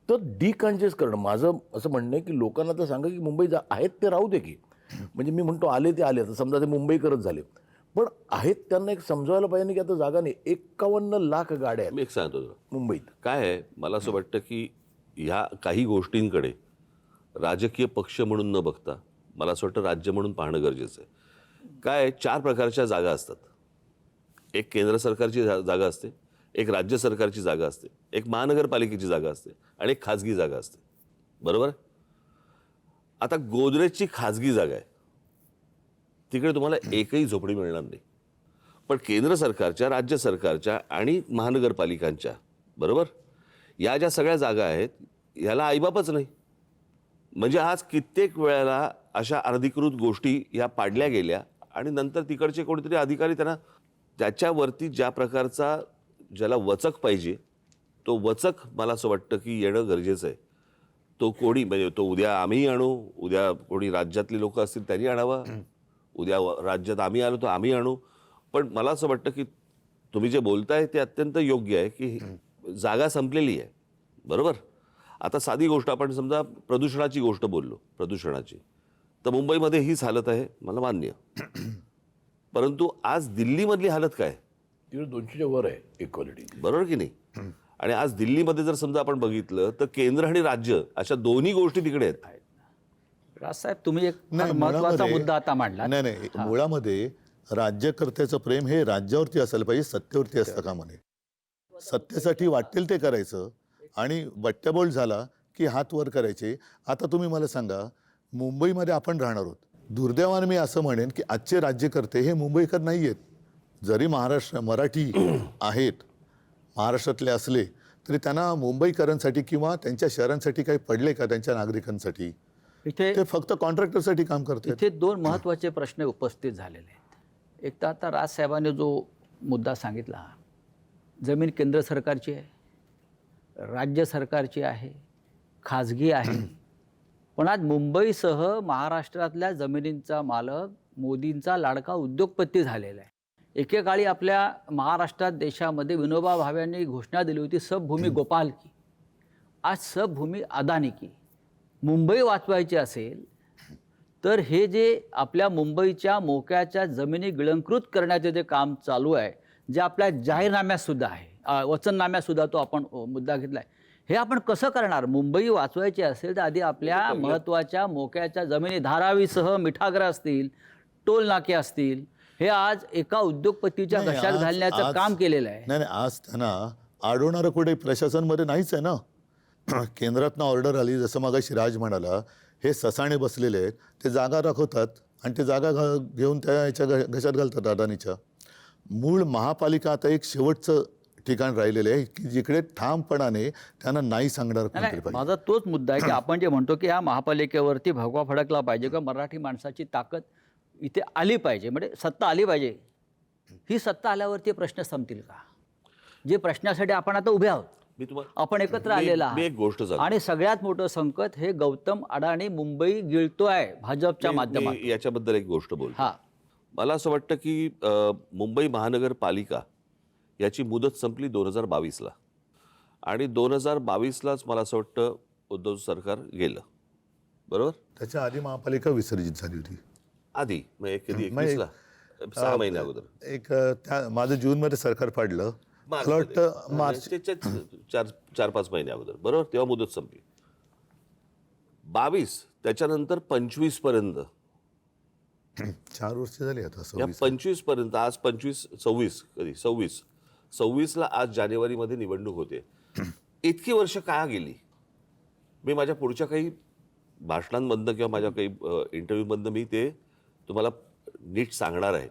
तर डिकन्जेस्ट करणं माझं असं म्हणणं आहे की लोकांना तर सांगा की मुंबई आहेत ते राहू दे की. म्हणजे मी म्हणतो आले ते आले, आता समजा ते मुंबईकरच झाले, पण आहेत त्यांना एक समजायला पाहिजे की आता जागा नाही. 51 लाख गाड्या आहेत मी एक सांगतो तुला मुंबईत. काय आहे, मला असं वाटतं की ह्या काही गोष्टींकडे राजकीय पक्ष म्हणून न बघता मला असं वाटतं राज्य म्हणून पाहणं गरजेचं आहे. काय आहे, 4 प्रकारच्या जागा असतात. एक केंद्र सरकारची जागा असते, एक राज्य सरकारची जागा असते, एक महानगरपालिकेची जागा असते आणि एक खाजगी जागा असते. बरोबर. आता गोदरेजची खाजगी जागा आहे, तिकडे तुम्हाला एकही झोपडी मिळणार नाही. पण केंद्र सरकारच्या, राज्य सरकारच्या आणि महानगरपालिकांच्या, बरोबर, या ज्या सगळ्या जागा आहेत याला आईबापच नाही. म्हणजे आज कित्येक वेळेला अशा अनधिकृत गोष्टी या पाडल्या गेल्या आणि नंतर तिकडचे कोणीतरी अधिकारी त्यांना त्याच्यावरती ज्या प्रकारचा ज्याला वचक पाहिजे तो वचक मला असं वाटतं की येणं गरजेचं आहे. तो कोणी म्हणजे तो उद्या आम्ही आणू, उद्या कोणी राज्यातली लोक असतील त्यांनी आणावा, उद्या राज्यात आम्ही आलो तर आम्ही आणू. पण मला असं वाटतं की तुम्ही जे बोलताय ते अत्यंत योग्य आहे की जागा संपलेली आहे. बरोबर. आता साधी गोष्ट आपण समजा प्रदूषणाची गोष्ट बोललो, प्रदूषणाची, तर मुंबईमध्ये हीच हालत आहे, मला मान्य. परंतु आज दिल्लीमधली हालत काय, तिकडे 200च्या वर आहे इक्वालिटी. बरोबर की नाही. आणि आज दिल्लीमध्ये जर समजा आपण बघितलं तर केंद्र आणि राज्य अशा दोन्ही गोष्टी तिकडे आहेत. राजसाहेब तुम्ही एक फार नाही, महत्वाचा मुळामध्ये- मुद्दा आता मांडला. नाही मुळामध्ये राज्यकर्त्याचं प्रेम हे राज्यावरती असायला पाहिजे, सत्तेवरती असतं कामा नये. सत्तेसाठी वाटेल ते करायचं आणि बट्ट्याबोळ झाला की हात वर करायचे. आता तुम्ही मला सांगा, मुंबईमध्ये आपण राहणार आहोत. दुर्दैवाने मी असं म्हणेन की आजचे राज्यकर्ते हे मुंबईकर नाही आहेत. जरी मराठी आहेत, महाराष्ट्रातले असले तरी त्यांना मुंबईकरांसाठी किंवा त्यांच्या शहरांसाठी काही पडले का, त्यांच्या नागरिकांसाठी? इथे ते फक्त कॉन्ट्रॅक्टरसाठी काम करतात. इथे 2 महत्त्वाचे प्रश्न उपस्थित झालेले आहेत. एक तर आता राजसाहेबांनी जो मुद्दा सांगितला, जमीन केंद्र सरकारची आहे, राज्य सरकारची आहे, खाजगी आहे. पण आज मुंबईसह महाराष्ट्रातल्या जमिनींचा मालक मोदींचा लाडका उद्योगपती झालेला आहे. एकेकाळी आपल्या महाराष्ट्रात देशामध्ये विनोबा भावेंनी घोषणा दिली होती सबभूमी गोपाल की. आज सबभूमी अदानी की. मुंबई वाचवायची असेल तर हे जे आपल्या मुंबईच्या मोक्याच्या जमिनी गिळंकृत करण्याचे जे काम चालू आहे, जे आपल्या जाहीरनाम्यातसुद्धा आहे, वचननाम्यातसुद्धा तो आपण मुद्दा घेतला आहे, हे आपण कसं करणार? मुंबई वाचवायची असेल तर आधी आपल्या महत्त्वाच्या मोक्याच्या जमिनी, धारावीसह मिठागरं असतील, टोल नाके असतील, हे आज एका उद्योगपतीच्या नाही, घशात घालण्याचं काम केलेलं आहे. नाही आज त्यांना अडवणारं कुठे प्रशासनमध्ये नाहीच आहे ना. केंद्रातनं ऑर्डर आली, जसं मगाशी राज म्हणाला, हे ससाणे बसलेले आहेत, ते जागा राखवतात आणि ते जागा घेऊन त्या याच्या घशात घालतात अदानीच्या. मूळ महापालिका आता एक शेवटचं ठिकाण राहिलेलं आहे की जिकडे ठामपणाने त्यांना नाही सांगणार कोणतरी नाही, पाहिजे. माझा तोच मुद्दा आहे की आपण जे म्हणतो की ह्या महापालिकेवरती भगवा फडकला पाहिजे किंवा मराठी माणसाची ताकद इथे आली पाहिजे, म्हणजे सत्ता आली पाहिजे. ही सत्ता आल्यावरती प्रश्न संपतील का? जे प्रश्नासाठी आपण आता उभे आहोत, मी तुम्हाला आपण एकत्र आलेला मी एक गोष्ट सांगतो. आणि सगळ्यात मोठं संकट हे गौतम अडाणी मुंबई गिळतोय भाजपच्या माध्यमातून. मी याच्याबद्दल एक गोष्ट बोलतो. हा, मला असं वाटतं की मुंबई महानगरपालिका याची मुदत संपली 2022ला आणि 2022लाच मला असं वाटतं उद्धव सरकार गेलं. बरोबर. त्याच्या आधी महापालिका विसर्जित झाली होती. आधी म्हणजे कधी मग एक- 21ला 6 महिन्या अगोदर. एक त्या माझं जूनमध्ये सरकार पाडलं, मला वाटतं मार्च 4-5 महिने अगोदर. बरोबर. तेव्हा मुदत संपली. 22 त्याच्यानंतर 25 पर्यंत, 4 वर्ष झाली आता. या 25 पर्यंत, आज 26 कधी 26ला आज जानेवारीमध्ये निवडणूक होते. इतकी वर्ष का गेली? मी माझ्या पुढच्या काही भाषणांमधनं किंवा माझ्या काही इंटरव्ह्यूमधनं मी ते तुम्हाला नीट सांगणार आहे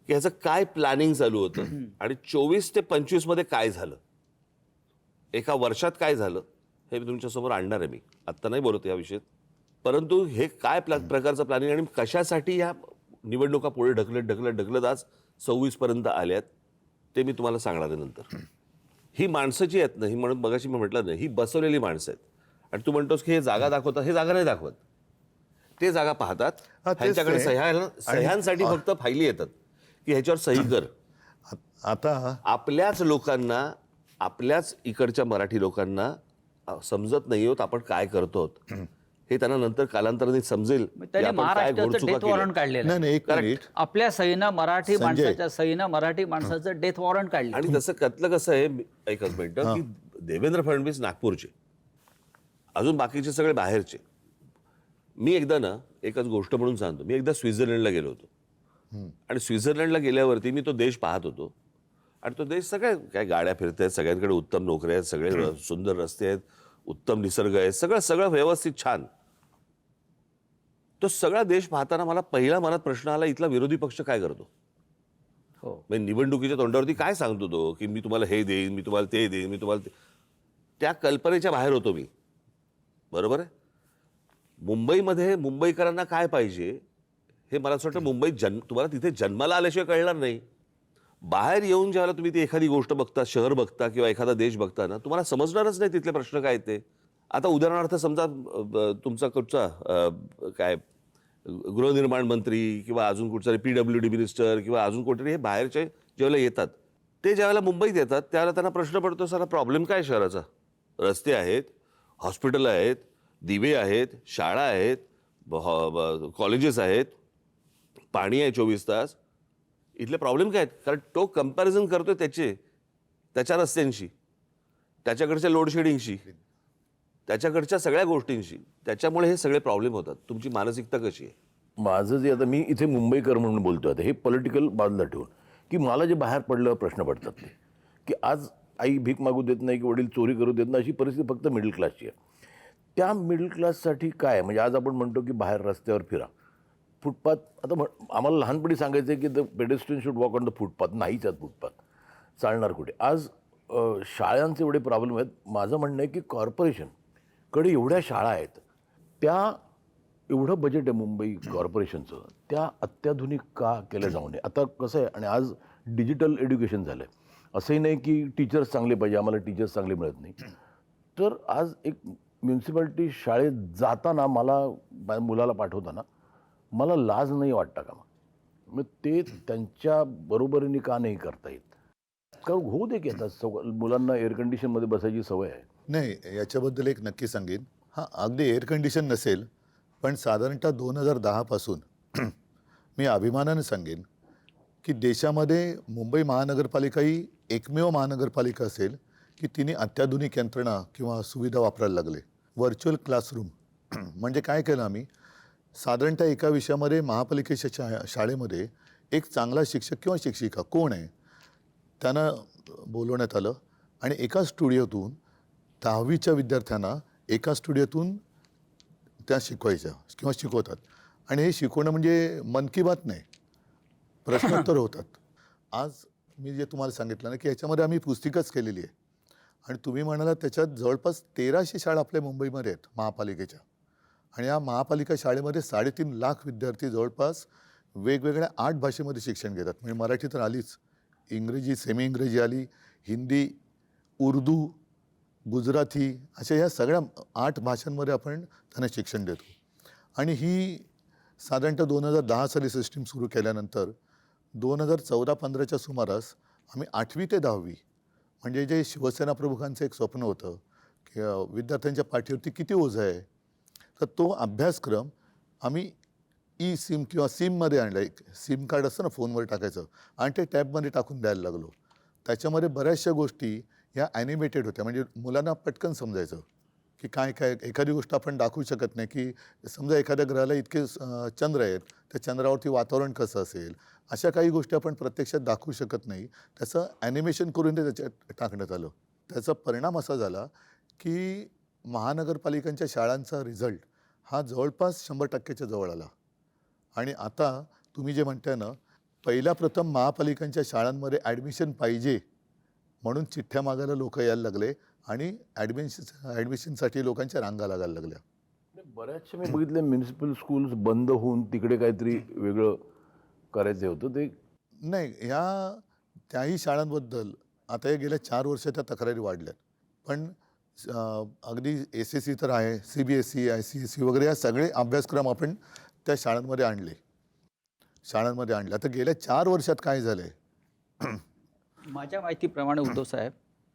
की ह्याचं काय प्लॅनिंग चालू होतं आणि 24 ते 25 मध्ये काय झालं. एका वर्षात काय झालं हे मी तुमच्यासमोर आणणार आहे. मी आत्ता नाही बोलत या विषयात, परंतु हे काय प्रकारचं प्लॅनिंग आणि कशासाठी या निवडणुका पुढे ढकलत आज 26 पर्यंत आल्यात ते मी तुम्हाला सांगणार आहे नंतर. ही माणसं जी आहेत ना, ही म्हणून मगाशी मी म्हटलं ना, ही बसवलेली माणसं आहेत. आणि तू म्हणतोस की हे जागा दाखवतात, हे जागा नाही दाखवत. ते जागा पाहतात, तेच त्यांच्याकडे ते. सह्यांसाठी फक्त फायली येतात की ह्याच्यावर सही कर. आता आपल्याच लोकांना, आपल्याच इकडच्या मराठी लोकांना समजत नाही होत आपण काय करतो हे त्यांना नंतर कालांतराने समजेल की त्यांनी आपण काय महाराष्ट्राचं घोडचुका डेथ वॉरंट केल्या. काढलेलं नाही आहे. नाही, एक मिनिट. आपल्या सहीनं मराठी संजय. माणसाच्या सहीनं मराठी माणसाचं डेथ वॉरंट काढलं. आणि तसं त्यातलं कसं आहे, एकच मिनिटं, की देवेंद्र फडणवीस नागपूरचे, अजून बाकीचे सगळे बाहेरचे. मी एकदा ना, एकच गोष्ट म्हणून सांगतो, मी एकदा स्वित्झर्लंडला गेलो होतो. आणि स्वित्झर्लंडला गेल्यावरती मी तो देश पाहत होतो. आणि तो देश सगळ्या काय गाड्या फिरत आहेत, सगळ्यांकडे उत्तम नोकऱ्या आहेत, सगळे सुंदर रस्ते आहेत, उत्तम निसर्ग आहे, सगळं व्यवस्थित छान. तो सगळा देश पाहताना मला पहिला मनात प्रश्न आला, इथला विरोधी पक्ष काय करतो. हो. म्हणजे निवडणुकीच्या तोंडावरती काय सांगतो तो, की मी तुम्हाला हे देईन, मी तुम्हाला ते देईन, मी तुम्हाला त्या कल्पनेच्या बाहेर होतो मी. बरोबर आहे. मुंबईमध्ये मुंबईकरांना काय पाहिजे हे मला असं वाटतं मुंबईत तुम्हाला तिथे जन्माला आल्याशिवाय कळणार नाही. बाहेर येऊन ज्यावेळेला तुम्ही ती एखादी गोष्ट बघता, शहर बघता किंवा एखादा देश बघता ना, तुम्हाला समजणारच नाही तिथले प्रश्न काय ते. आता उदाहरणार्थ समजा तुमचा कुठचा काय गृहनिर्माण मंत्री किंवा अजून कुठचा PWD मिनिस्टर किंवा अजून कोणतरी हे बाहेरचे ज्यावेळेला येतात, ते ज्यावेळेला मुंबईत येतात त्यावेळेला त्यांना प्रश्न पडतो, सारा प्रॉब्लेम काय शहराचा. रस्ते आहेत, हॉस्पिटल आहेत, दिवे आहेत, शाळा आहेत, कॉलेजेस आहेत, पाणी आहे 24 तास. इथले प्रॉब्लेम काय आहेत. कारण तो कंपॅरिझन करतोय त्याच्या रस्त्यांशी, त्याच्याकडच्या लोडशेडिंगशी, त्याच्याकडच्या सगळ्या गोष्टींशी. त्याच्यामुळे हे सगळे प्रॉब्लेम होतात. तुमची मानसिकता कशी आहे. माझं जे आता मी इथे मुंबईकर म्हणून बोलतोय, आता हे पॉलिटिकल बाजूला ठेवून, की मला जे बाहेर पडलं प्रश्न पडतात ते, की आज आई भीक मागू देत नाही की वडील चोरी करू देत नाही, अशी परिस्थिती फक्त मिडल क्लासची आहे. त्या मिडल क्लाससाठी काय म्हणजे आज आपण म्हणतो की बाहेर रस्त्यावर फिरा, फुटपाथ. आता आम्हाला लहानपणी सांगायचं की the pedestrian should walk on the footpath. नाहीच आहेत फुटपाथ, चालणार कुठे. आज शाळांचे एवढे प्रॉब्लेम आहेत. माझं म्हणणं आहे की कॉर्पोरेशनकडे एवढ्या शाळा आहेत, त्या एवढं बजेट आहे मुंबई कॉर्पोरेशनचं, त्या अत्याधुनिक का केल्या जाऊ नये. आता कसं आहे, आणि आज डिजिटल एज्युकेशन झालं आहे. असंही नाही की टीचर्स चांगले पाहिजे, आम्हाला टीचर्स चांगले मिळत नाही. तर आज एक म्युन्सिपाल्टी शाळेत जाताना मला मुलाला पाठवताना मला लाज नाही वाटता का. मग ते त्यांच्या बरोबरीने का नाही करता येत. का होऊ दे की आता मुलांना एअर कंडिशनमध्ये बसायची सवय आहे. नाही, याच्याबद्दल एक नक्की सांगेन. हां, अगदी एअर कंडिशन नसेल, पण साधारणतः 2010 पासून मी अभिमानाने सांगेन की देशामध्ये मुंबई महानगरपालिका ही एकमेव महानगरपालिका असेल की तिने अत्याधुनिक यंत्रणा किंवा सुविधा वापरायला लागले. व्हर्च्युअल क्लासरूम म्हणजे काय केलं आम्ही, साधारणतः एका विषयामध्ये महापालिकेच्या शाळेमध्ये एक चांगला शिक्षक किंवा शिक्षिका कोण आहे त्यांना बोलवण्यात आलं आणि एका स्टुडिओतून 10वीच्या विद्यार्थ्यांना एका स्टुडिओतून त्या शिकवायच्या किंवा शिकवतात. आणि हे शिकवणं म्हणजे मन की बात नाही, प्रश्नोत्तर होतात. आज मी जे तुम्हाला सांगितलं ना की ह्याच्यामध्ये आम्ही पुस्तिकाच केलेली आहे. आणि तुम्ही म्हणाला त्याच्यात जवळपास 1300 शाळा आपल्या मुंबईमध्ये आहेत महापालिकेच्या. आणि या महापालिका शाळेमध्ये 3.5 लाख विद्यार्थी जवळपास वेगवेगळ्या 8 भाषेमध्ये शिक्षण घेतात. म्हणजे मराठी तर आलीच, इंग्रजी, सेमी इंग्रजी आली, हिंदी, उर्दू, गुजराती, अशा ह्या सगळ्या 8 भाषांमध्ये आपण त्यांना शिक्षण देतो. आणि ही साधारणतः 2010 साली सिस्टीम सुरू केल्यानंतर 2014-15च्या सुमारास आम्ही 8वी ते 10वी म्हणजे जे शिवसेना प्रमुखांचं एक स्वप्न होतं की विद्यार्थ्यांच्या पाठीवरती किती ओझं आहे, तर तो अभ्यासक्रम आम्ही सिम किंवा सिममध्ये आणला. एक सिम कार्ड असतं ना फोनवर टाकायचं, आणि ते टॅबमध्ये टाकून द्यायला लागलो. त्याच्यामध्ये बऱ्याचशा गोष्टी ह्या ॲनिमेटेड होत्या, म्हणजे मुलांना पटकन समजायचं की काय काय. एखादी गोष्ट आपण दाखवू शकत नाही की समजा एखाद्या ग्रहाला इतके चंद्र आहेत, त्या चंद्रावरती वातावरण कसं असेल, अशा काही गोष्टी आपण प्रत्यक्षात दाखवू शकत नाही. त्याचं ॲनिमेशन करून ते त्याच्यात टाकण्यात आलं. त्याचा परिणाम असा झाला की महानगरपालिकांच्या शाळांचा रिझल्ट हा जवळपास 100%च्या जवळ आला. आणि आता तुम्ही जे म्हणताय ना, पहिल्या प्रथम महापालिकांच्या शाळांमध्ये ॲडमिशन पाहिजे म्हणून चिठ्ठ्या मागायला लोक यायला लागले. आणि ॲडमिशनसाठी लोकांच्या रांगा लागायला लागल्या. बऱ्याचशा मी बघितले म्युनिसिपल स्कूल्स बंद होऊन तिकडे काहीतरी वेगळं करायचं होतं ते. नाही, त्याही शाळांबद्दल आता या गेल्या 4 वर्षात त्या तक्रारी वाढल्यात. पण अगदी SSE तर आहे, CBSE, ICSE वगैरे या सगळे अभ्यासक्रम आपण त्या शाळांमध्ये आणले. आता गेल्या 4 वर्षात काय झालं आहे? माझ्या माहितीप्रमाणे उद्धव साहेब,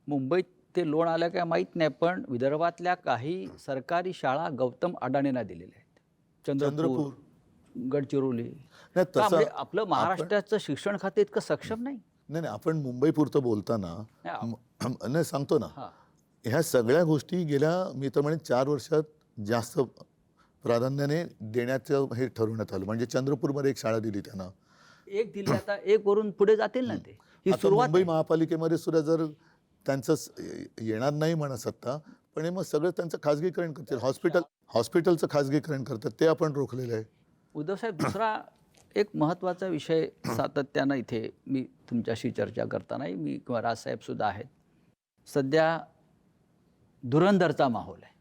मुंबईत ते लोन आलं काय माहीत नाही, पण विदर्भातल्या काही सरकारी शाळा गौतम अडाणींना दिलेल्या आहेत. चंद्रपूर, गडचिरोली. नाही, का तसं म्हणजे आपलं महाराष्ट्राचं शिक्षण खाते इतकं सक्षम नाही. नाही, आपण मुंबईपुरतं बोलताना नाही सांगतो ना, हां. ह्या सगळ्या गोष्टी गेल्या मी तर म्हणेन 4 वर्षात जास्त प्राधान्याने देण्याचं हे ठरवण्यात आलं. म्हणजे चंद्रपूरमध्ये एक शाळा दिली त्यांना. एक दिली, आता एक वरून पुढे जातील ना ते. ही आता सुरुवात मुंबई महापालिकेमध्ये सुद्धा जर त्यांचं येणार नाही म्हणा सत्ता, पण हे मग सगळं त्यांचं खाजगीकरण करतील. हॉस्पिटलचं खाजगीकरण करतात, ते आपण रोखलेलं आहे. उद्धव साहेब, दुसरा एक महत्त्वाचा विषय सातत्यानं इथे मी तुमच्याशी चर्चा करतानाही मी किंवा राजसाहेबसुद्धा आहेत. सध्या धुरंधरचा माहोल आहे.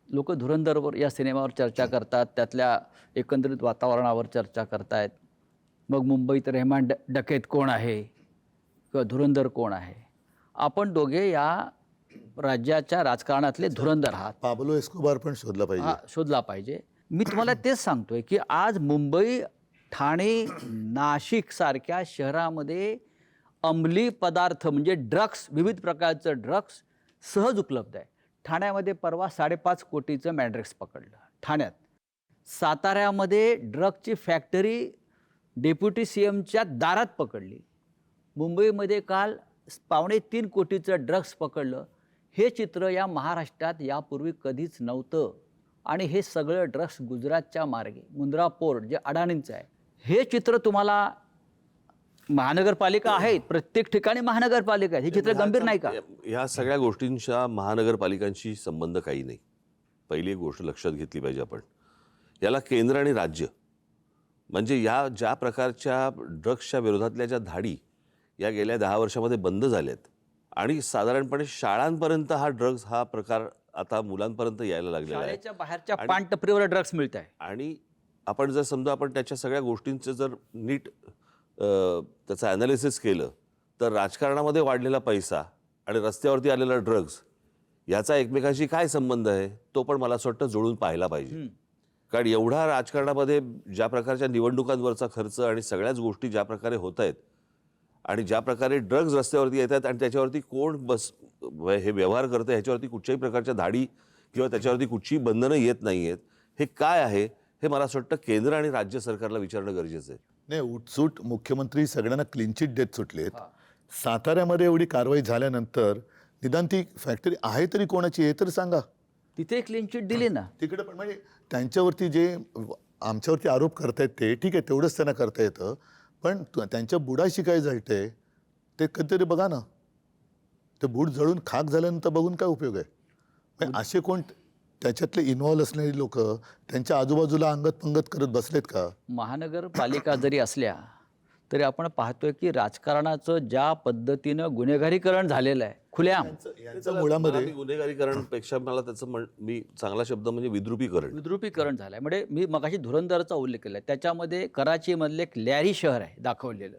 लोक धुरंधरवर या सिनेमावर चर्चा करतात, त्यातल्या एकंदरीत वातावरणावर चर्चा करतायत. मग मुंबईत रेहमान डकेत कोण आहे किंवा धुरंधर कोण आहे? आपण दोघे या राज्याच्या राजकारणातले धुरंधर आहात. पाब्लो एस्कोबार पण शोधला पाहिजे. शोधला पाहिजे. मी तुम्हाला तेच सांगतोय की आज मुंबई, ठाणे, नाशिक सारख्या शहरामध्ये अंमली पदार्थ म्हणजे ड्रग्स, विविध प्रकारचं ड्रग्स सहज उपलब्ध आहे. ठाण्यामध्ये परवा 5.5 कोटीचं मॅड्रेक्स पकडलं ठाण्यात. साताऱ्यामध्ये ड्रगची फॅक्टरी डेप्युटी CMच्या दारात पकडली. मुंबईमध्ये काल 2.25 कोटीचं ड्रग्स पकडलं. हे चित्र या महाराष्ट्रात यापूर्वी कधीच नव्हतं. आणि हे सगळं ड्रग्स गुजरातच्या मार्गे, मुंद्रा पोर्ट जे अडाणींचं आहे, हे चित्र तुम्हाला महानगरपालिका आहेत, प्रत्येक ठिकाणी महानगरपालिका आहे. हे चित्र गंभीर नाही का? ह्या सगळ्या गोष्टींच्या महानगरपालिकांशी संबंध काही नाही. पहिली एक गोष्ट लक्षात घेतली पाहिजे आपण. याला केंद्र आणि राज्य, म्हणजे या ज्या प्रकारच्या ड्रग्सच्या विरोधातल्या ज्या धाडी या गेल्या 10 वर्षामध्ये बंद झाल्यात आणि साधारणपणे शाळांपर्यंत हा ड्रग्स हा प्रकार आता मुलांपर्यंत यायला लागलेला आहे. शाळेच्या बाहेरच्या पानटपरीवर ड्रग्स मिळत आहे. आणि आपण जर समजा आपण त्याच्या सगळ्या गोष्टींचं जर नीट त्याचं ॲनालिसिस केलं तर राजकारणामध्ये वाढलेला पैसा आणि रस्त्यावरती आलेला ड्रग्स याचा एकमेकांशी काय संबंध आहे तो पण मला असं वाटतं जुळून पाहायला पाहिजे. कारण एवढा राजकारणामध्ये ज्या प्रकारच्या निवडणुकांवरचा खर्च आणि सगळ्याच गोष्टी ज्या प्रकारे होत आहेत आणि ज्या प्रकारे ड्रग्ज रस्त्यावरती येतात आणि त्याच्यावरती कोण हे व्यवहार करतं ह्याच्यावरती कुठच्याही प्रकारच्या धाडी किंवा त्याच्यावरती कुठचीही बंधनं येत नाही आहेत, हे काय आहे हे मला असं वाटतं केंद्र आणि राज्य सरकारला विचारणं गरजेचं आहे. नाही, उठसूट मुख्यमंत्री सगळ्यांना क्लीन चिट देत सुटलेत. साताऱ्यामध्ये एवढी कारवाई झाल्यानंतर निदान ती फॅक्टरी आहे तरी कोणाची हे तर सांगा. तिथे क्लीन चिट दिली ना. तिकडे पण म्हणजे त्यांच्यावरती जे आमच्यावरती आरोप करतायत ते ठीक आहे, तेवढंच त्यांना करता येतं. पण त्यांच्या बुडाशी काय जळतंय ते कधीतरी बघा ना. ते बूड जळून खाक झाल्यानंतर बघून काय उपयोग आहे? म्हणजे असे कोण त्याच्यातले इन्व्हॉल्व असलेली लोक त्यांच्या आजूबाजूला अंगत पंगत करत बसलेत का? महानगरपालिका जरी असल्या तरी आपण पाहतोय की राजकारणाचं ज्या पद्धतीनं गुन्हेगारीकरण झालेलं आहे खुल्याम. यांचं मुळामध्ये गुन्हेगारीकरणपेक्षा मला त्याचं मी चांगला शब्द म्हणजे विद्रुपीकरण झालं आहे. म्हणजे मी मगाशी धुरंधरचा उल्लेख केला, त्याच्यामध्ये कराचीमधलं एक लॅरी शहर आहे दाखवलेलं.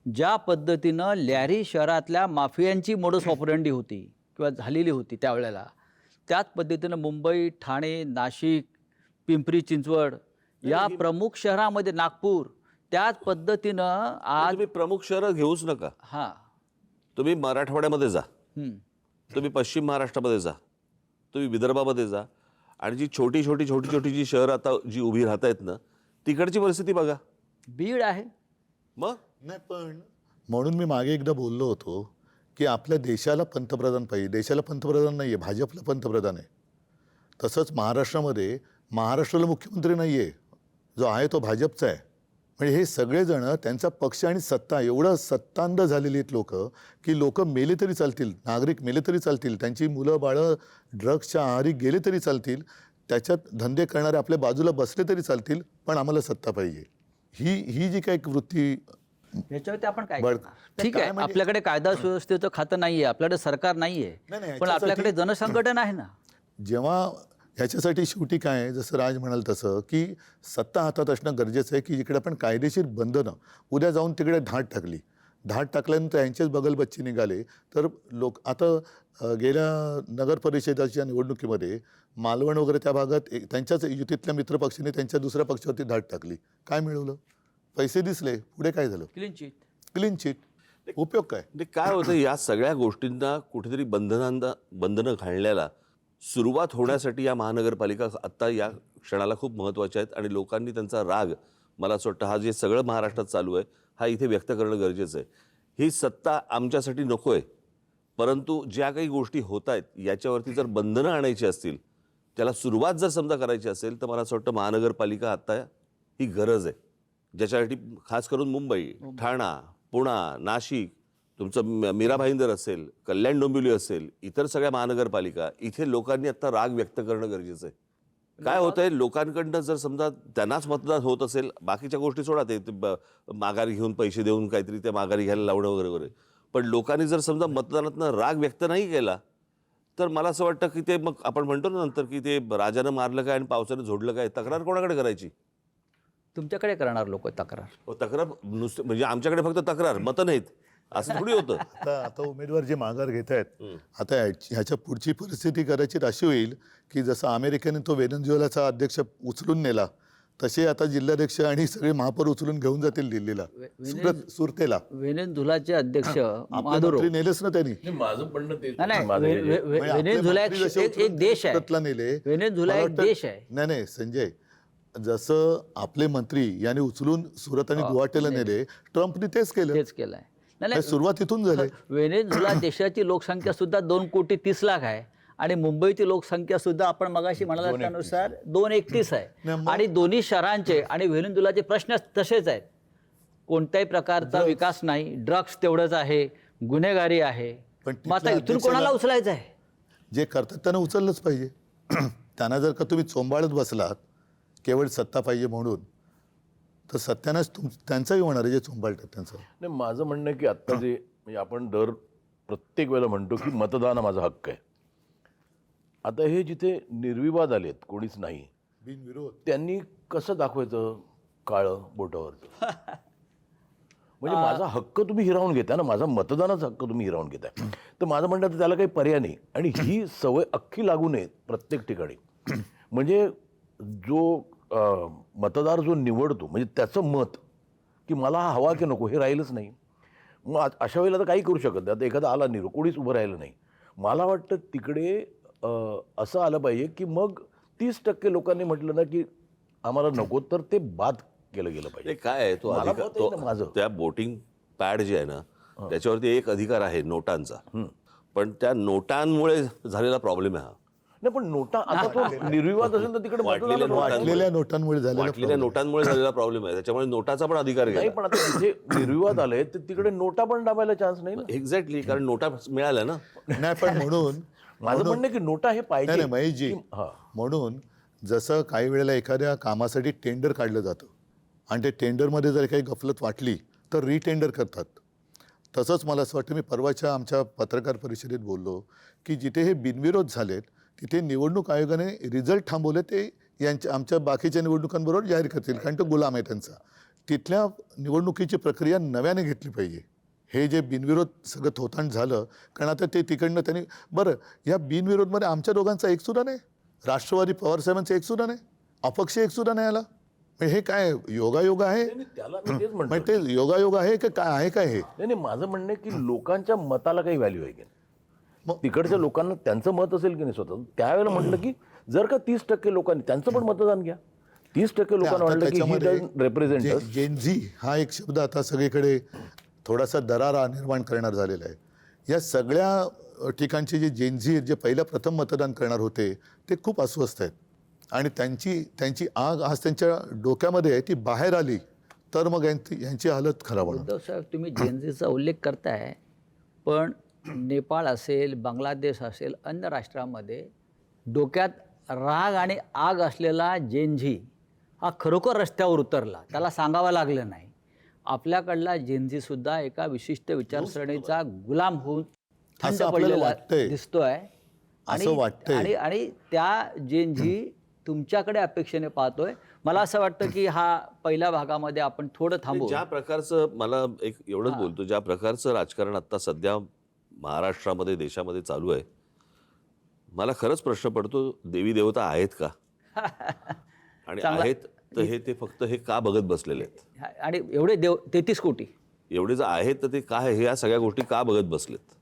ज्या पद्धतीनं लॅरी शहरातल्या माफियांची मोडस ऑपरेंडी होती किंवा झालेली होती त्यावेळेला, त्याच पद्धतीनं मुंबई, ठाणे, नाशिक, पिंपरी चिंचवड या प्रमुख शहरामध्ये, नागपूर, त्याच पद्धतीनं आज तुम्ही प्रमुख शहरं घेऊच नका. हां, तुम्ही मराठवाड्यामध्ये जा, तुम्ही पश्चिम महाराष्ट्रामध्ये जा, तुम्ही विदर्भामध्ये जा आणि जी छोटी छोटी जी शहरं आता जी उभी राहत आहेत ना तिकडची परिस्थिती बघा. बीड आहे. मग नाही, पण म्हणून मी मागे एकदा बोललो होतो की आपल्या देशाला पंतप्रधान पाहिजे. देशाला पंतप्रधान नाही आहे, भाजपला पंतप्रधान आहे. तसंच महाराष्ट्रामध्ये महाराष्ट्राला मुख्यमंत्री नाही आहे, जो आहे तो भाजपचा आहे. म्हणजे हे सगळेजण त्यांचा पक्ष आणि सत्ता एवढं सत्तांध झालेली आहेत लोक की लोक मेले तरी चालतील, नागरिक मेले तरी चालतील, त्यांची मुलं बाळं ड्रग्सच्या आहारी गेले तरी चालतील, त्याच्यात धंदे करणारे आपल्या बाजूला बसले तरी चालतील, पण आम्हाला सत्ता पाहिजे. ही जी काही वृत्ती याच्यावरती आपण काय बरं. करणार? ठीक काय आहे, म्हणजे- आपल्याकडे कायदा सुव्यवस्थेचं खातं नाहीये, आपल्याकडे सरकार नाहीये, नाही, पण याच्यासाठी- आपल्याकडे जनसंघटन आहे ना. जेव्हा ह्याच्यासाठी शेवटी काय आहे, जसं राज म्हणाल तसं की सत्ता हातात असणं गरजेचं आहे की जिकडे आपण कायदेशीर बंधनं उद्या जाऊन तिकडे धाड टाकल्यानंतर यांचेच बगलबच्चे निघाले तर लोक आता गेल्या नगर परिषदेच्या निवडणुकीमध्ये मालवण वगैरे त्या भागात त्यांच्याच युतीतल्या मित्रपक्षाने त्यांच्या दुसऱ्या पक्षावरती धाड टाकली. काय मिळवलं? पैसे दिसले. पुढे काय झालं? Clean chit. उपयोग काय? म्हणजे काय होतं, या सगळ्या गोष्टींना कुठेतरी बंधनं घालण्याला सुरुवात होण्यासाठी या महानगरपालिका आत्ता या क्षणाला खूप महत्त्वाच्या आहेत आणि लोकांनी त्यांचा राग, मला असं वाटतं, हा जे सगळं महाराष्ट्रात चालू आहे हा इथे व्यक्त करणं गरजेचं आहे. ही सत्ता आमच्यासाठी नको आहे, परंतु ज्या काही गोष्टी होत आहेत याच्यावरती जर बंधनं आणायची असतील, त्याला सुरुवात जर समजा करायची असेल, तर मला असं वाटतं महानगरपालिका आत्ता ही गरज आहे, ज्याच्यासाठी खास करून मुंबई, ठाणा, पुणा, नाशिक, तुमचं मीरा भाईंदर असेल, कल्याण डोंबिवली असेल, इतर सगळ्या महानगरपालिका, इथे लोकांनी आत्ता राग व्यक्त करणं गरजेचं आहे. काय होतंय, लोकांकडनं जर समजा त्यांनाच मतदान होत असेल, बाकीच्या गोष्टी सोडा, ते माघारी घेऊन पैसे देऊन काहीतरी ते माघारी घ्यायला लावणं वगैरे वगैरे, पण लोकांनी जर समजा मतदानातनं राग व्यक्त नाही केला तर मला असं वाटतं की ते मग आपण म्हणतो ना नंतर की ते राजानं मारलं काय आणि पावसानं झोडलं काय, तक्रार कोणाकडे करायची? तुमच्याकडे करणार लोक तक्रार. तक्रार नुसतं म्हणजे आमच्याकडे फक्त तक्रार, मतं नाहीत, असं थोडी होतं. आता उमेदवार जे माघार घेत आहेत, आता ह्याच्या पुढची परिस्थिती कदाचित अशी होईल की जसं अमेरिकेने तो व्हेनेझुएलाचा अध्यक्ष उचलून नेला, तसे आता जिल्हाध्यक्ष आणि सगळे महापौर उचलून घेऊन जातील दिल्लीला, सुरतेला. व्हेनेझुएलाचे अध्यक्ष मादुरो. मंत्री नेलेच ना त्यांनी. नाही, माझं म्हणणं तेच नाही, आहे. माझं हे- म्हणजे आपले व्हेनेझुएला मंत्री जसे एक उचलून देश आहे. सुरतला नेले. व्हेनेझुएला मला एक वाटतं- देश आहे. नाही संजय, जसं आपले मंत्री यांनी उचलून सुरत आणि गुवाहाटीला नेले, ट्रम्पने तेच केलं. तेच केलंय. नाही, हे सुरुवात इथून झाली. व्हेनेझुएला देशाची लोकसंख्या सुद्धा 2,30,00,000 आहे आणि मुंबईची लोकसंख्या सुद्धा आपण मगाशी म्हणाला त्यानुसार 231 आहे. आणि दोन्ही शहरांचे आणि व्हेनेझुएलाचे प्रश्न तसेच आहेत. कोणत्याही प्रकारचा विकास नाही, ड्रग्स तेवढंच आहे, गुन्हेगारी आहे. पण मग आता तिथल्या इथून कोणाला उचलायचं आहे? जे करतात त्यांना उचललंच पाहिजे. त्यांना जर का तुम्ही चोंबाळत बसलात केवळ सत्ता पाहिजे म्हणून, तर सत्यानंच त्यांचाही होणार आहे जे चोंबाळतात त्यांचं. नाही, माझं म्हणणं आहे की आत्ता जे म्हणजे आपण प्रत्येक वेळेला म्हणतो की मतदान हा माझा हक्क आहे. आता हे जिथे निर्विवाद आलेत, कोणीच नाही, बिनविरोध. त्यांनी कसं दाखवायचं काळं बोटावरचं? म्हणजे माझा हक्क तुम्ही हिरावून घेताय ना, माझा मतदानाचा हक्क तुम्ही हिरावून घेताय. तर माझं म्हणणं तर त्याला काही पर्याय नाही. आणि ही सवय अख्खी लागू नये प्रत्येक ठिकाणी. म्हणजे जो मतदार जो निवडतो, म्हणजे त्याचं मत की मला हा हवा की नको हे राहिलंच नाही. मग अशा वेळेला तर काही करू शकत नाही. आता एखादा आला निरो, कोणीच उभं राहिलं नाही. मला वाटतं तिकडे असं आलं पाहिजे की मग 30% लोकांनी म्हटलं ना की आम्हाला नको, तर ते बाद केलं गेलं पाहिजे. ते काय आहे, तो मला अधिकार, मत आहे ना माझं. त्या वोटिंग पॅड जे आहे ना त्याच्यावरती एक अधिकार आहे नोटांचा, पण त्या नोटांमुळे झालेला प्रॉब्लेम आहे हा. नाही, पण नोटा आता तो निर्विवाद असेल तर तिकडे वाटलेल्या मतदानाला नोटा- वाटलेल्या नोटांमुळे झालेला वाटलेल्या नोटांमुळे झालेला प्रॉब्लेम आहे, त्याच्यामुळे नोटाचा पण अधिकार नाही. घ्या. पण आता जिथे निर्विवाद आले तर तिकडे नोटा पण दाबायला चान्स नाही ना. एक्झॅक्टली, कारण नोटा मिळाल्या ना. नाही, पण म्हणून माझं म्हणणं आहे की नोटा हे नाही पाहिजे. नाही महेशजी, हा. म्हणून जसं काही वेळेला एखाद्या कामासाठी टेंडर काढलं जातं आणि ते टेंडरमध्ये जर काही गफलत वाटली तर रिटेंडर करतात. तसंच मला असं वाटतं, मी परवाच्या आमच्या पत्रकार परिषदेत बोललो की जिथे हे बिनविरोध झालेत तिथे निवडणूक आयोगाने रिझल्ट थांबवले, ते आमच्या बाकीच्या निवडणुकांबरोबर जाहीर करतील, कारण तो गुलाम आहे त्यांचा. तिथल्या निवडणुकीची प्रक्रिया नव्याने घेतली पाहिजे. हे जे बिनविरोध सगळं थोतांड झालं, कारण आता ते तिकडनं त्यांनी, बरं या बिनविरोधमध्ये आमच्या दोघांचा एकसुद्धा नाही, राष्ट्रवादी पवारसाहेबांचा एकसुद्धा नाही, अपक्ष एकसुद्धा नाही आला. हे काय योगायोग आहे? त्याला मी तेच म्हणतो. म्हणजे ते योगायोग आहे का काय आहे काय हे? नाही, माझं म्हणणं आहे की लोकांच्या मताला काही व्हॅल्यू आहे की नाही. मग तिकडच्या लोकांना त्यांचं मत असेल की नाही स्वतः, त्यावेळेला म्हटलं की जर का 30% लोकांनी त्यांचं पण मतदान घ्या. 30% लोकांना वाटलं की ही रिप्रेझेंट जेनझी हा एक शब्द आता सगळीकडे थोडासा दरारा निर्माण करणार झालेला आहे. या सगळ्या ठिकाणचे जे जेनझी जे पहिल्या प्रथम मतदान करणार होते ते खूप अस्वस्थ आहेत आणि त्यांची आग आज त्यांच्या डोक्यामध्ये आहे, ती बाहेर आली तर मग यांची हालत खराब होणार. उद्धव साहेब, तुम्ही जेनझीचा उल्लेख करताय, पण नेपाळ असेल, बांगलादेश असेल, अन्य राष्ट्रामध्ये डोक्यात राग आणि आग असलेला जेनझी हा खरोखर रस्त्यावर उतरला, त्याला सांगावं लागलं नाही. आपल्याकडला जेनझी सुद्धा एका विशिष्ट विचारसरणीचा गुलाम होऊन थंड असं आपल्याला पडलेला वाटतंय. दिसतोय. असं वाटतंय. आणि त्या जेनझी तुमच्याकडे अपेक्षेने पाहतोय. मला असं वाटतं की हा पहिल्या भागामध्ये आपण थोडं थांबू. ज्या प्रकारचं मला एक एवढंच बोलतो, ज्या प्रकारचं राजकारण आता सध्या महाराष्ट्रामध्ये देशामध्ये चालू आहे, मला खरंच प्रश्न पडतो, देवी देवता आहेत का? आणि आहेत तर हे ते फक्त हे का बघत बसलेले आहेत? आणि एवढे 33 कोटी एवढे जर आहेत तर ते काय हे या सगळ्या गोष्टी का बघत बसलेत?